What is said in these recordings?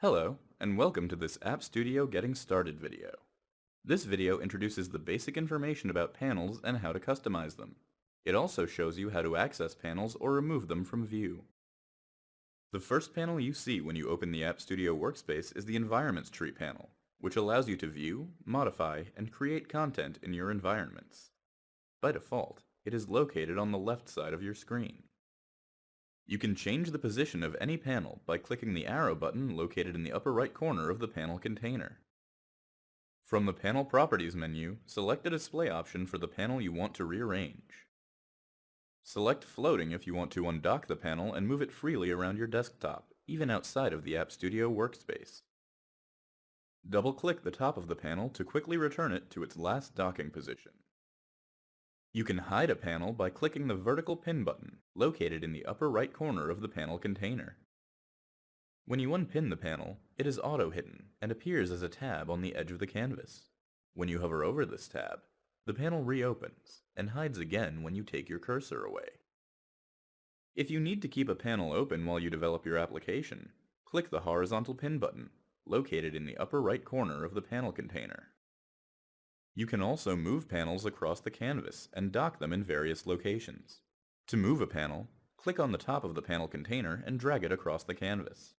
Hello, and welcome to this App Studio Getting Started video. This video introduces the basic information about panels and how to customize them. It also shows you how to access panels or remove them from view. The first panel you see when you open the App Studio workspace is the Environments Tree panel, which allows you to view, modify, and create content in your environments. By default, it is located on the left side of your screen. You can change the position of any panel by clicking the arrow button located in the upper right corner of the panel container. From the Panel Properties menu, select the display option for the panel you want to rearrange. Select Floating if you want to undock the panel and move it freely around your desktop, even outside of the App Studio workspace. Double-click the top of the panel to quickly return it to its last docking position. You can hide a panel by clicking the vertical pin button, located in the upper right corner of the panel container. When you unpin the panel, it is auto-hidden and appears as a tab on the edge of the canvas. When you hover over this tab, the panel reopens and hides again when you take your cursor away. If you need to keep a panel open while you develop your application, click the horizontal pin button, located in the upper right corner of the panel container. You can also move panels across the canvas and dock them in various locations. To move a panel, click on the top of the panel container and drag it across the canvas.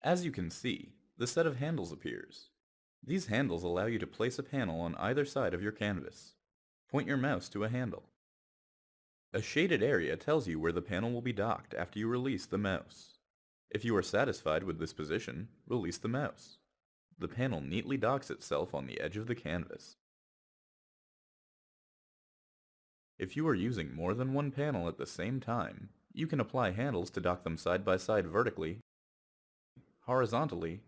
As you can see, the set of handles appears. These handles allow you to place a panel on either side of your canvas. Point your mouse to a handle. A shaded area tells you where the panel will be docked after you release the mouse. If you are satisfied with this position, release the mouse. The panel neatly docks itself on the edge of the canvas. If you are using more than one panel at the same time, you can apply handles to dock them side by side vertically, horizontally,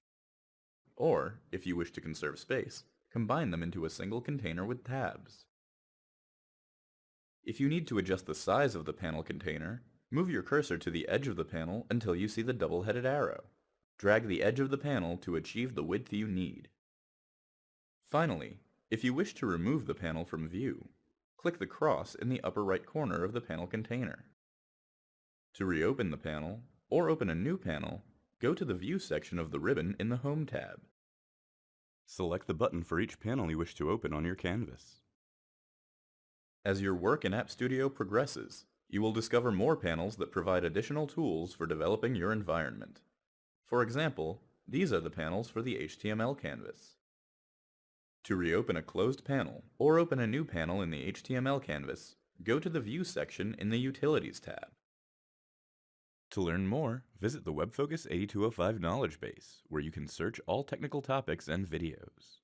or, if you wish to conserve space, combine them into a single container with tabs. If you need to adjust the size of the panel container, move your cursor to the edge of the panel until you see the double-headed arrow. Drag the edge of the panel to achieve the width you need. Finally, if you wish to remove the panel from view, click the cross in the upper right corner of the panel container. To reopen the panel, or open a new panel, go to the View section of the ribbon in the Home tab. Select the button for each panel you wish to open on your canvas. As your work in App Studio progresses, you will discover more panels that provide additional tools for developing your environment. For example, these are the panels for the HTML canvas. To reopen a closed panel, or open a new panel in the HTML canvas, go to the View section in the Utilities tab. To learn more, visit the WebFocus 8205 knowledge base, where you can search all technical topics and videos.